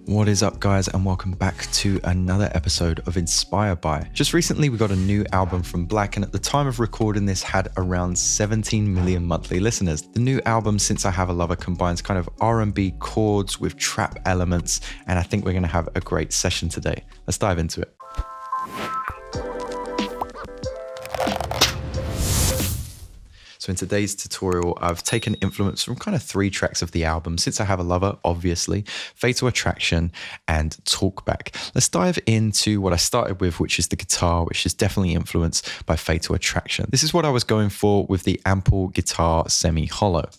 What is up, guys, and welcome back to another episode of Inspired By. Just recently we got a new album from Black, and at the time of recording this had around 17 million monthly listeners. The new album, Since I Have a Lover, combines kind of R&B chords with trap elements, and I think we're going to have a great session today. Let's dive into it. So in today's tutorial, I've taken influence from kind of 3 tracks of the album: Since I Have a Lover, obviously, Fatal Attraction, and Talkback. Let's dive into what I started with, which is the guitar, which is definitely influenced by Fatal Attraction. This is what I was going for with the ample guitar semi-hollow.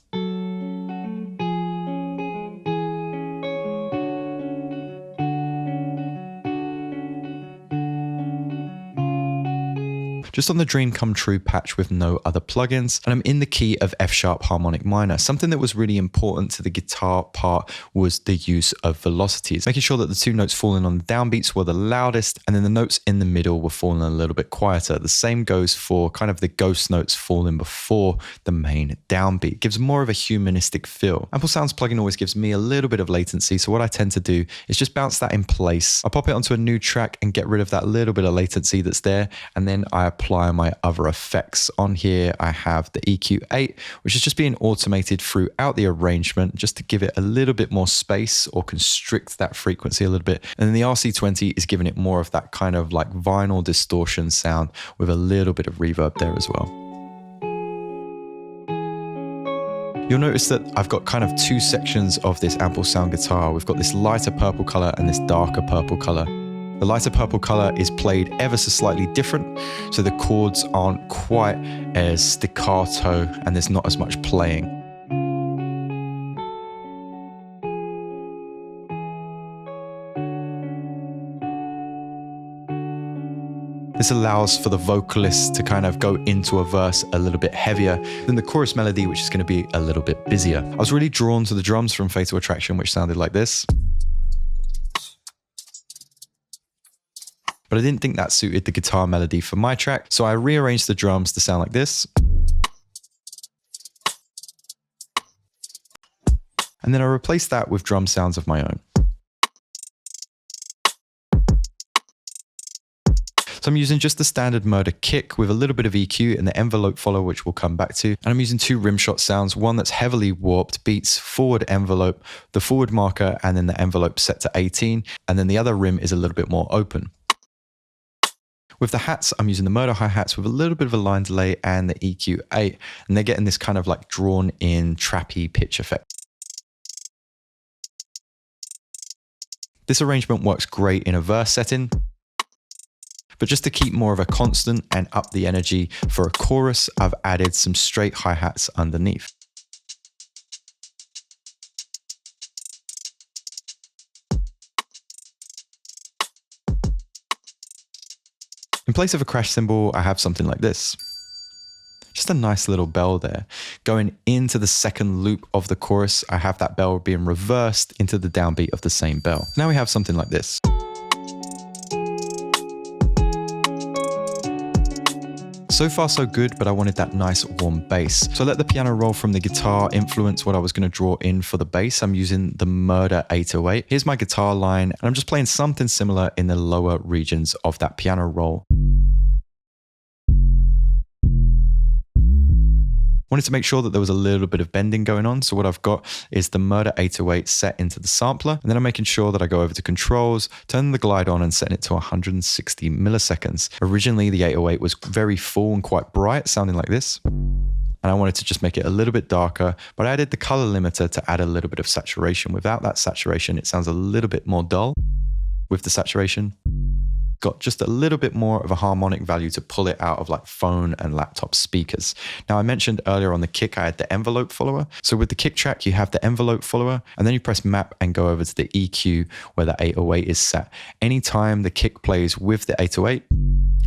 Just on the Dream Come True patch with no other plugins, and I'm in the key of F sharp harmonic minor. Something that was really important to the guitar part was the use of velocities, making sure that the 2 notes falling on the downbeats were the loudest, and then the notes in the middle were falling a little bit quieter. The same goes for kind of the ghost notes falling before the main downbeat. It gives more of a humanistic feel. Ample Sounds plugin always gives me a little bit of latency, so what I tend to do is just bounce that in place. I pop it onto a new track and get rid of that little bit of latency that's there, and then I apply my other effects. On here I have the EQ8, which is just being automated throughout the arrangement just to give it a little bit more space or constrict that frequency a little bit. And then the RC20 is giving it more of that kind of like vinyl distortion sound with a little bit of reverb there as well. You'll notice that I've got kind of 2 sections of this Ample Sound guitar. We've got this lighter purple color and this darker purple color. The lighter purple color is played ever so slightly different, so the chords aren't quite as staccato and there's not as much playing. This allows for the vocalist to kind of go into a verse a little bit heavier than the chorus melody, which is going to be a little bit busier. I was really drawn to the drums from Fatal Attraction, which sounded like this. But I didn't think that suited the guitar melody for my track, so I rearranged the drums to sound like this. And then I replaced that with drum sounds of my own. So I'm using just the standard murder kick with a little bit of EQ and the envelope follower, which we'll come back to. And I'm using 2 rimshot sounds, one that's heavily warped, beats forward envelope, the forward marker, and then the envelope set to 18. And then the other rim is a little bit more open. With the hats, I'm using the murder hi-hats with a little bit of a line delay and the EQ8, and they're getting this kind of like drawn in trappy pitch effect. This arrangement works great in a verse setting, but just to keep more of a constant and up the energy for a chorus, I've added some straight hi-hats underneath. In place of a crash cymbal, I have something like this. Just a nice little bell there. Going into the second loop of the chorus, I have that bell being reversed into the downbeat of the same bell. Now we have something like this. So far so good, but I wanted that nice warm bass. So I let the piano roll from the guitar influence what I was going to draw in for the bass. I'm using the Murder 808. Here's my guitar line, and I'm just playing something similar in the lower regions of that piano roll. Wanted to make sure that there was a little bit of bending going on. So what I've got is the Murder 808 set into the sampler. And then I'm making sure that I go over to controls, turn the glide on and setting it to 160 milliseconds. Originally, the 808 was very full and quite bright, sounding like this. And I wanted to just make it a little bit darker, but I added the color limiter to add a little bit of saturation. Without that saturation, it sounds a little bit more dull. With the saturation, got just a little bit more of a harmonic value to pull it out of like phone and laptop speakers. Now I mentioned earlier on the kick I had the envelope follower. So with the kick track you have the envelope follower, and then you press map and go over to the EQ where the 808 is set. Anytime the kick plays with the 808,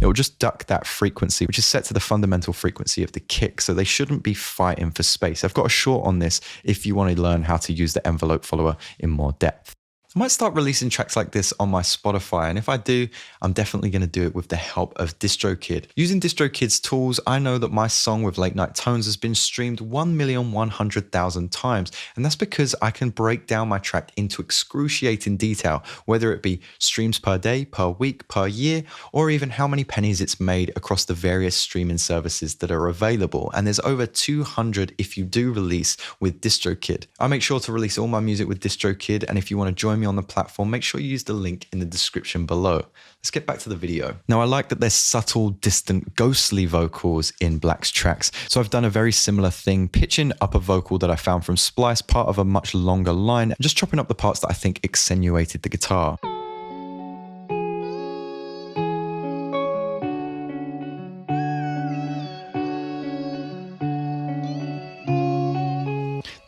it will just duck that frequency, which is set to the fundamental frequency of the kick. So they shouldn't be fighting for space. I've got a short on this if you want to learn how to use the envelope follower in more depth. I might start releasing tracks like this on my Spotify, and if I do, I'm definitely going to do it with the help of DistroKid. Using DistroKid's tools, I know that my song with Late Night Tones has been streamed 1,100,000 times, and that's because I can break down my track into excruciating detail, whether it be streams per day, per week, per year, or even how many pennies it's made across the various streaming services that are available. And there's over 200 if you do release with DistroKid. I make sure to release all my music with DistroKid, and if you want to join me on the platform, make sure you use the link in the description below. Let's get back to the video. Now, I like that there's subtle, distant, ghostly vocals in Black's tracks. So I've done a very similar thing, pitching up a vocal that I found from Splice, part of a much longer line, and just chopping up the parts that I think accentuated the guitar.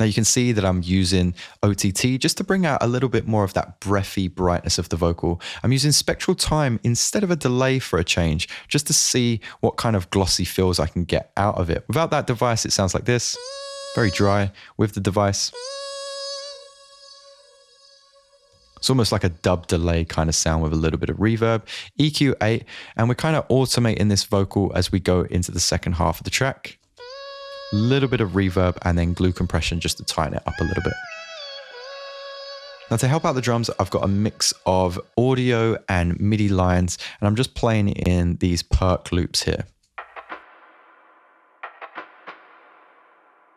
Now you can see that I'm using OTT just to bring out a little bit more of that breathy brightness of the vocal. I'm using spectral time instead of a delay for a change, just to see what kind of glossy feels I can get out of it. Without that device, it sounds like this, very dry. With the device, it's almost like a dub delay kind of sound with a little bit of reverb. EQ 8, and we're kind of automating this vocal as we go into the second half of the track. Little bit of reverb and then glue compression just to tighten it up a little bit. Now to help out the drums, I've got a mix of audio and MIDI lines, and I'm just playing in these perk loops here.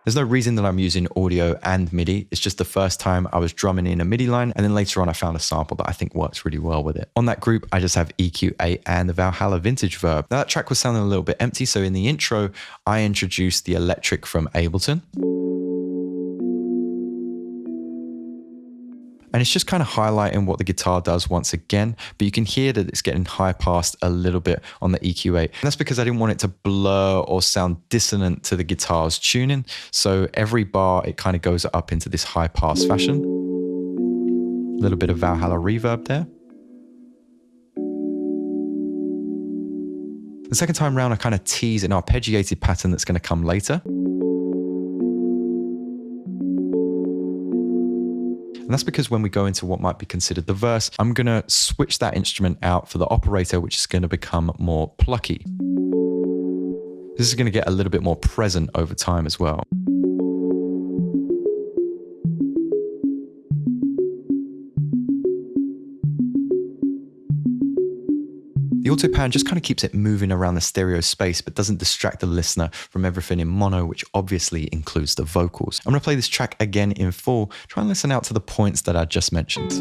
There's no reason that I'm using audio and MIDI. It's just the first time I was drumming in a MIDI line, and then later on I found a sample that I think works really well with it. On that group, I just have EQ8 and the Valhalla Vintage Verb. Now that track was sounding a little bit empty, so in the intro, I introduced the electric from Ableton. And it's just kind of highlighting what the guitar does once again, but you can hear that it's getting high passed a little bit on the EQ8. And that's because I didn't want it to blur or sound dissonant to the guitar's tuning. So every bar, it kind of goes up into this high pass fashion. A little bit of Valhalla reverb there. The second time round, I kind of tease an arpeggiated pattern that's going to come later. And that's because when we go into what might be considered the verse, I'm going to switch that instrument out for the operator, which is going to become more plucky. This is going to get a little bit more present over time as well. The auto pan just kind of keeps it moving around the stereo space, but doesn't distract the listener from everything in mono, which obviously includes the vocals. I'm going to play this track again in full, try and listen out to the points that I just mentioned.